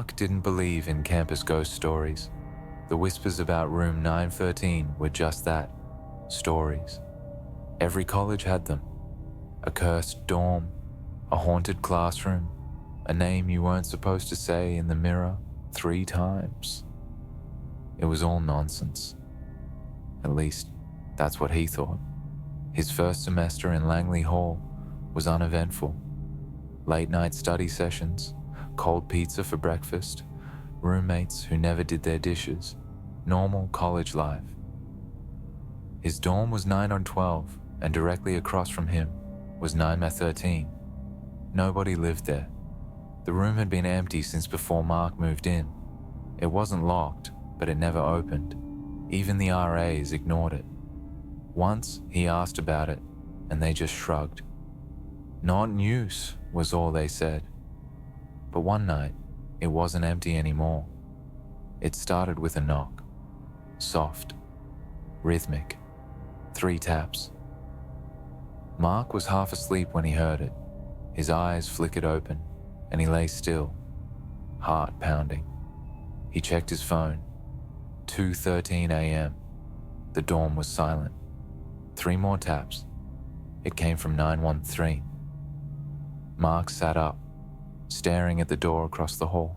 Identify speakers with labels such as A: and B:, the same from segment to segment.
A: Mark didn't believe in campus ghost stories. The whispers about room 913 were just that, stories. Every college had them. A cursed dorm, a haunted classroom, a name you weren't supposed to say in the mirror 3 times. It was all nonsense. At least, that's what he thought. His first semester in Langley Hall was uneventful. Late-night study sessions, cold pizza for breakfast, roommates who never did their dishes, normal college life. His dorm was 9 on 12, and directly across from him was 9-13. Nobody lived there. The room had been empty since before Mark moved in. It wasn't locked, but it never opened. Even the RAs ignored it. Once he asked about it, and they just shrugged. Not in use, was all they said. But one night, it wasn't empty anymore. It started with a knock. Soft. Rhythmic. 3 taps. Mark was half asleep when he heard it. His eyes flickered open, and he lay still, heart pounding. He checked his phone. 2:13 a.m. The dorm was silent. 3 more taps. It came from 913. Mark sat up, staring at the door across the hall.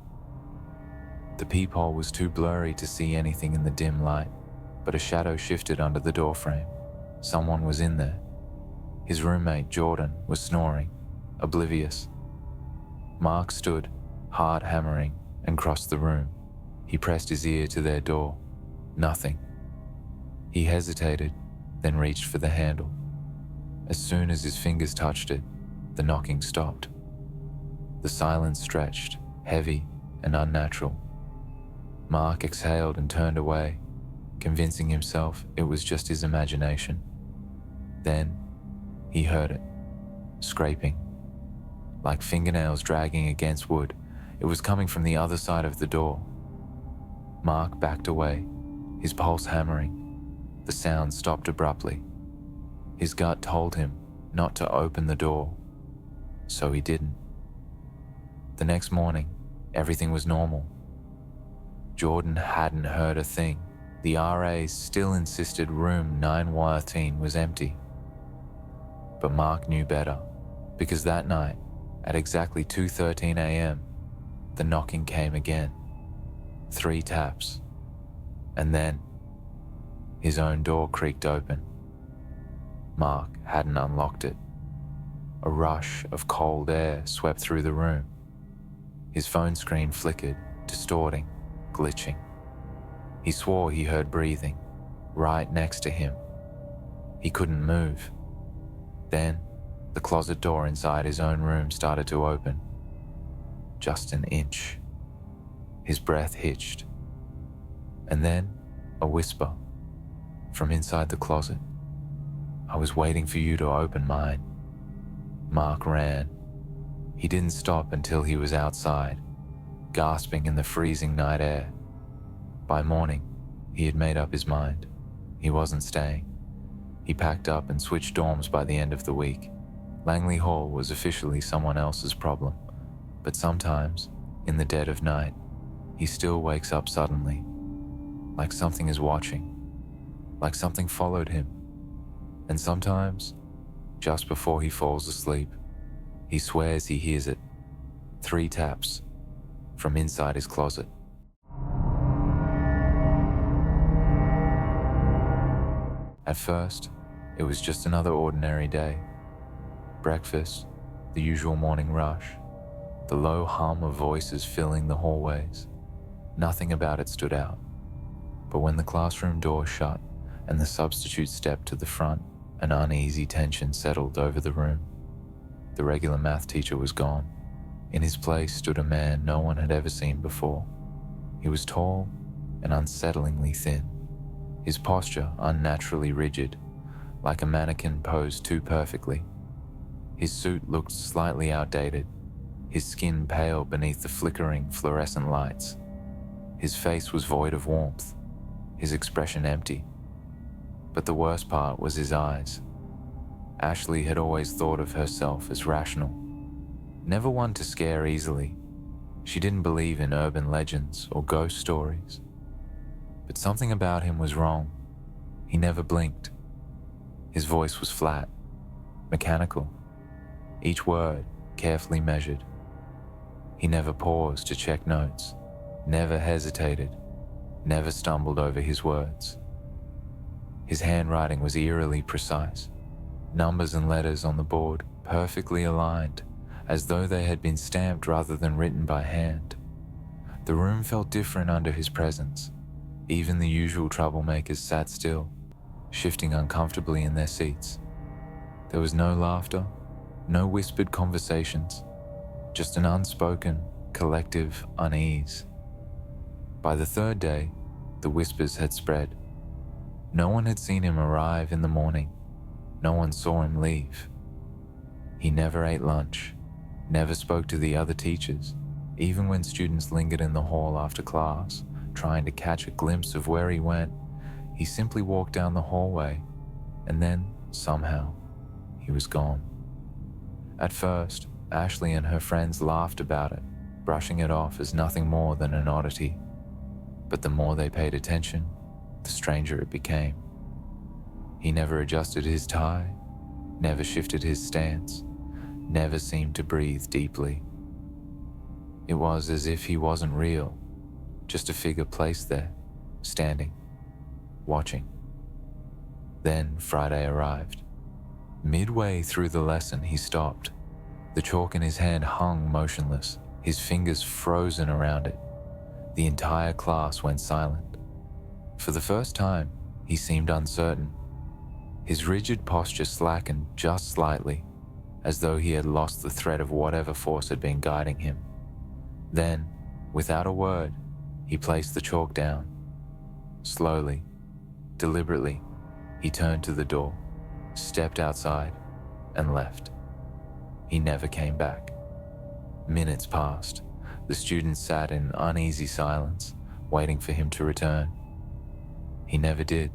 A: The peephole was too blurry to see anything in the dim light, but a shadow shifted under the doorframe. Someone was in there. His roommate, Jordan, was snoring, oblivious. Mark stood, heart hammering, and crossed the room. He pressed his ear to their door. Nothing. He hesitated, then reached for the handle. As soon as his fingers touched it, the knocking stopped. The silence stretched, heavy and unnatural. Mark exhaled and turned away, convincing himself it was just his imagination. Then, he heard it, scraping. Like fingernails dragging against wood, it was coming from the other side of the door. Mark backed away, his pulse hammering. The sound stopped abruptly. His gut told him not to open the door, so he didn't. The next morning, everything was normal. Jordan hadn't heard a thing. The RAs still insisted room 913 was empty. But Mark knew better, because that night, at exactly 2:13 a.m., the knocking came again. 3 taps. And then, his own door creaked open. Mark hadn't unlocked it. A rush of cold air swept through the room. His phone screen flickered, distorting, glitching. He swore he heard breathing, right next to him. He couldn't move. Then, the closet door inside his own room started to open. Just an inch. His breath hitched. And then, a whisper from inside the closet. "I was waiting for you to open mine." Mark ran. He didn't stop until he was outside, gasping in the freezing night air. By morning, he had made up his mind. He wasn't staying. He packed up and switched dorms by the end of the week. Langley Hall was officially someone else's problem, but sometimes, in the dead of night, he still wakes up suddenly, like something is watching, like something followed him. And sometimes, just before he falls asleep, he swears he hears it. 3 taps from inside his closet. At first, it was just another ordinary day. Breakfast, the usual morning rush, the low hum of voices filling the hallways. Nothing about it stood out. But when the classroom door shut and the substitute stepped to the front, an uneasy tension settled over the room. The regular math teacher was gone. In his place stood a man no one had ever seen before. He was tall and unsettlingly thin, his posture unnaturally rigid, like a mannequin posed too perfectly. His suit looked slightly outdated, his skin pale beneath the flickering fluorescent lights. His face was void of warmth, his expression empty. But the worst part was his eyes. Ashley had always thought of herself as rational, never one to scare easily. She didn't believe in urban legends or ghost stories. But something about him was wrong. He never blinked. His voice was flat, mechanical, each word carefully measured. He never paused to check notes, never hesitated, never stumbled over his words. His handwriting was eerily precise, numbers and letters on the board perfectly aligned, as though they had been stamped rather than written by hand. The room felt different under his presence. Even the usual troublemakers sat still, shifting uncomfortably in their seats. There was no laughter, no whispered conversations, just an unspoken, collective unease. By the third day, the whispers had spread. No one had seen him arrive in the morning. No one saw him leave. He never ate lunch, never spoke to the other teachers, even when students lingered in the hall after class, trying to catch a glimpse of where he went. He simply walked down the hallway, and then, somehow, he was gone. At first, Ashley and her friends laughed about it, brushing it off as nothing more than an oddity. But the more they paid attention, the stranger it became. He never adjusted his tie, never shifted his stance, never seemed to breathe deeply. It was as if he wasn't real, just a figure placed there, standing, watching. Then Friday arrived. Midway through the lesson, he stopped. The chalk in his hand hung motionless, his fingers frozen around it. The entire class went silent. For the first time, he seemed uncertain. His rigid posture slackened just slightly, as though he had lost the thread of whatever force had been guiding him. Then, without a word, he placed the chalk down. Slowly, deliberately, he turned to the door, stepped outside, and left. He never came back. Minutes passed. The students sat in uneasy silence, waiting for him to return. He never did.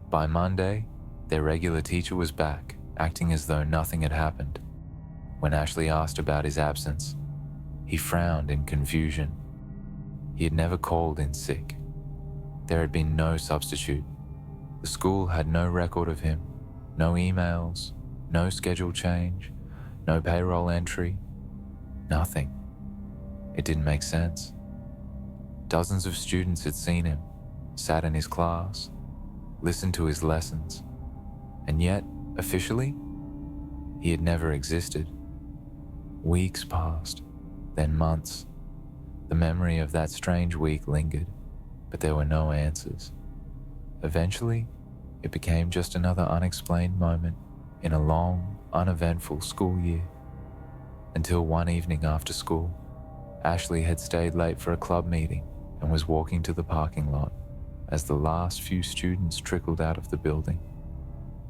A: By Monday, their regular teacher was back, acting as though nothing had happened. When Ashley asked about his absence, he frowned in confusion. He had never called in sick. There had been no substitute. The school had no record of him, no emails, no schedule change, no payroll entry, nothing. It didn't make sense. Dozens of students had seen him, sat in his class, listened to his lessons, and yet, officially, he had never existed. Weeks passed, then months. The memory of that strange week lingered, but there were no answers. Eventually, it became just another unexplained moment in a long, uneventful school year. Until one evening after school, Ashley had stayed late for a club meeting and was walking to the parking lot as the last few students trickled out of the building.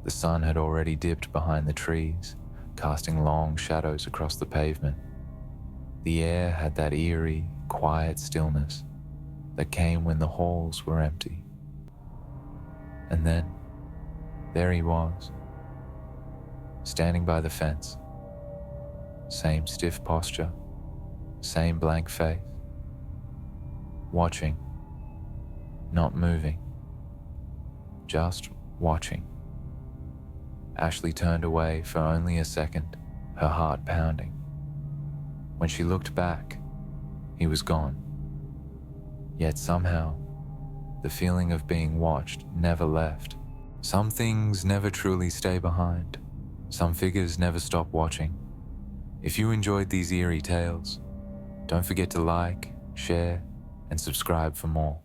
A: The sun had already dipped behind the trees, casting long shadows across the pavement. The air had that eerie, quiet stillness that came when the halls were empty. And then, there he was, standing by the fence. Same stiff posture, same blank face. Watching, not moving, just watching. Ashley turned away for only a second, her heart pounding. When she looked back, he was gone. Yet somehow, the feeling of being watched never left. Some things never truly stay behind. Some figures never stop watching. If you enjoyed these eerie tales, don't forget to like, share, and subscribe for more.